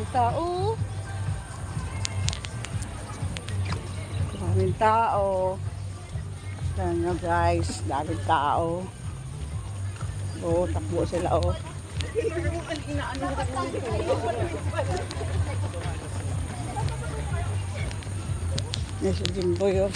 Daming tao. Daming tao. Yan nga guys, daming tao. Oh, takbo sila oh. Yan si Jimboy oh.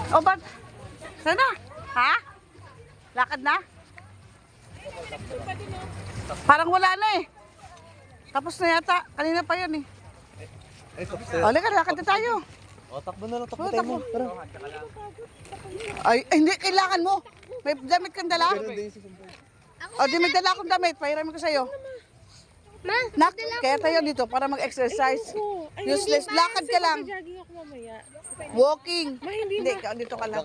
Oh, ba't? Sana? Ha? Lakad na? Parang wala na eh. Tapos na yata. Kanina pa yan eh. O, lakad na tayo. O, takbo na lang, takbo Oh, tayo takbo. mo. Tara. Ay, hindi. Kailangan mo. May damit kang dala? O, di may dala akong damit. Pahiramin ko sa'yo. Nak, kaya tayo dito para mag-exercise. Useless. Lakad ka lang. Walking. Hindi, dito ka lang.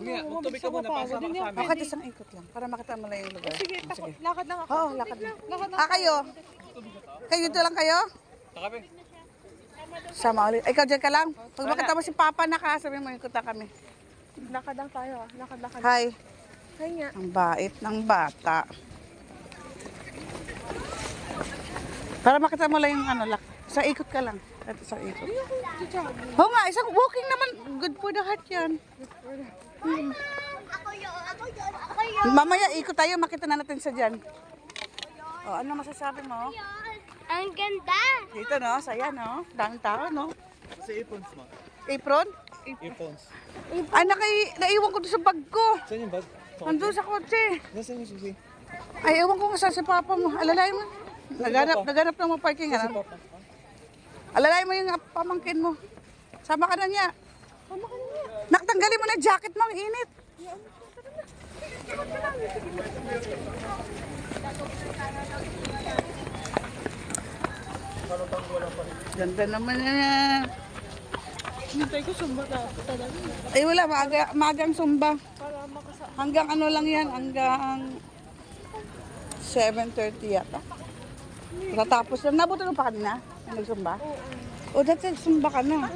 Magtubig ka muna, pasama ka sa amin. Bakit isang ikot lang para makita mo lang yung lugar. Sige, lakad lang ako. Oo, lakad lang. Kayo? Kayo dito lang kayo? Takabi. Sama ulit. Ikaw dyan ka lang. Pag makita mo si Papa na ka, sabi mo, ikot na kami. Lakad lang tayo. Lakad. Hi. Hi nga. Ang bait ng bata. Para makita mo lang yung ano, sa ikot ka lang. At isang ikot. Oo nga, isang walking naman. Good for the heart yan. Mamaya ikot tayo, makita na natin sa dyan. O, ano masasabi mo? Ang ganda! Dito no, saya no. Daming tao no. Sa earphones mo. Apron? Earphones. Ay, naiwan ko doon sa bag ko. Saan yung bag? Nandun sa kotse. Nasaan yung susi? Ay, ewan ko kung saan si Papa mo. Alalay mo. Naganap ng mga parking. Ano? Alalay mo yung pamangkin mo. Sama ka na niya. Naktanggalin mo na yung jacket mo. Ang init. Ganda naman yan. Hintay ko sumba na talaga. Ay wala, maagang sumba. Para makasa... Hanggang ano lang yan, hanggang 7:30 yata. Tatapos lang. Nabuto pa kanina? Nagsumba? O, dati sumba ka na.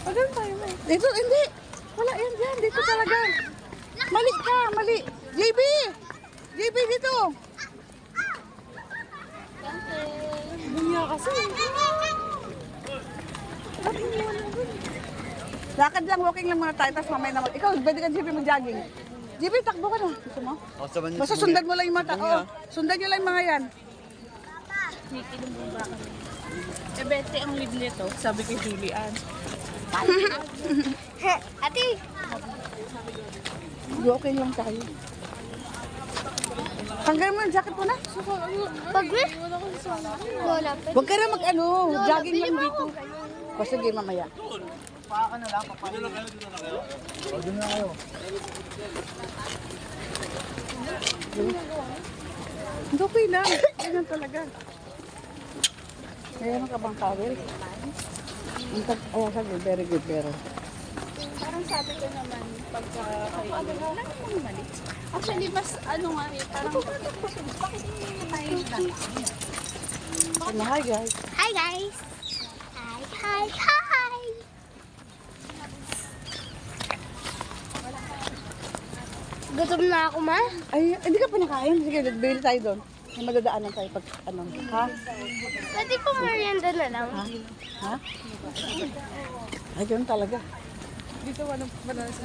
Agan tayo mo. Dito, hindi. Wala yan dyan. Dito talaga. Mali ka, mali. JB! JB, dito. Bunya kasi. Lakad lang, walking lang muna tayo. Tapos mamaya naman. Ikaw, pwede ka JB mag-jogging. JB, takbo ka na. Gusto mo? O, saban niyo. Basta sundan mo lang yung mata. Oo, sundan nyo lang yung mga yan. Eh, bete ang lead nito. Sabi kay Julian. Ate! Walking lang tayo. Tanggalin mo yung jacket mo na. Pag wala pa. Huwag ka na mag-ano, jogging lang dito. O sige, mamaya. O, doon na kayo. Okay lang. Ganyan talaga. Mayroon ka bang towel? Ayan, sabi, very good, pero. Parang sabi ko naman, pagka kayo, wala namang mali. Actually, mas ano nga eh, parang bakit hindi tayo Ano, hi guys. Hi guys! Hi! Gutom na ako, ma. Ay, hindi ka pa nakain. Sige, bili tayo doon. May madadaanan tayo pag ano. Ha? Pwede po merienda na lang. Ha? Ay, ganun talaga. dito walang banana sa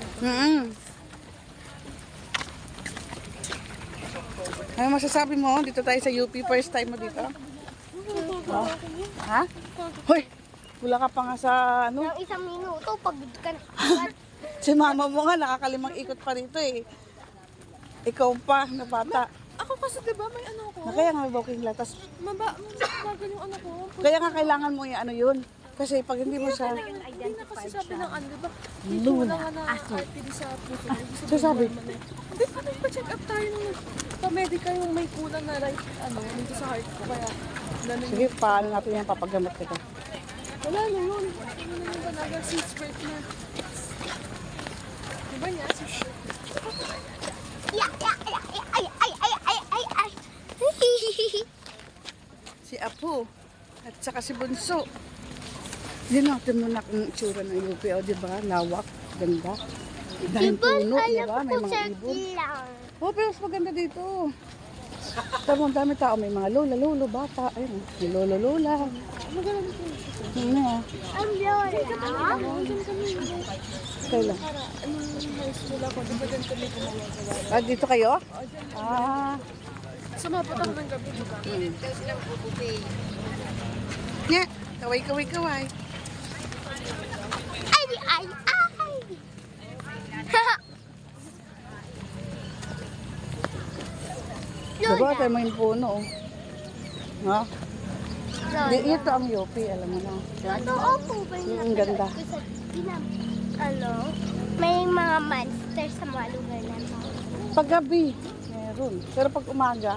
Ano masasabi mo? Dito tayo sa UP. First time mo dito? Oh. Ha? Hoy! Wala ka pa nga sa ano? Ng isang minuto, pag ka Si mama mo nga nakakalimang ikot pa rito eh. Ikaw pa, na bata. Ako kasi diba may ano ko? Na kaya nga may walking lang. Tas, Mabagal yung ano ko. kaya nga kailangan mo yung ano yun. Kasi pag hindi mo siya... Hindi na kasi sabi ng ano, diba? Dito wala nga na RTD sa puso. So sabi? Hindi pa nagpa-check up tayo ng pa-medica yung may kulang na right, ano, dito sa heart ko. Kaya, ganun Sige, paano natin yan papagamot kita? wala na yun. Ano na yung banagal, seat spread na. Diba niya? Ay. Si Apu. At saka si Bunso. Yun natin muna kung itsura ng UP. O, di ba? Lawak. Ganda. Dahil puno, di ba? May mga ibon. lang. Oh, pero mas maganda dito. Tama, dami tao. May mga lola, lolo, bata. Ayun, may lolo, lola. Ano ah? Ang lola. Kailan? Ah, dito kayo? Ah. Sumapot ako ng gabi. Nya, kaway, kaway, kaway. Ay, ay, ay. Diba, tayo may puno. Oh. Ha? Di, Lola. ito ang UP, alam mo na. Totoo po ba yun? Ang ganda. Ano, may mga monster sa mga lugar na to. Paggabi, meron. Pero pag umaga,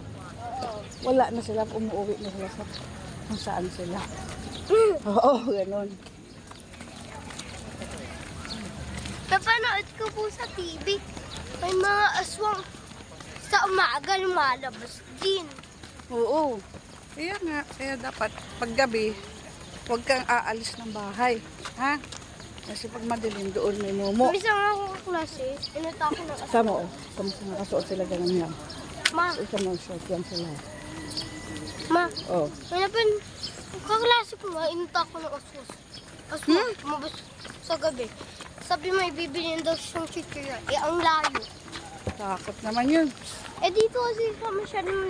wala na sila. Umuwi na sila sa kung saan sila. Oo, ganun. Napanood ko po sa TV. May mga aswang sa umaga lumalabas din. Oo. Kaya nga, kaya dapat paggabi, huwag kang aalis ng bahay. Ha? Kasi pag madilim doon may momo. May isang ako kaklase, inuta ko ng aswang. Tama oh, kamusta nakasuot sila ganun yan. Ma, Isa mo short yan sila. ma, Oh. may napan, kaklase ko nga, inuta ko ng aswang. Aswang, lumabas sa gabi. Sabi mo, ibibili daw siyang chichirya. Eh, ang layo. Takot naman yun. Eh, dito kasi sa masyadong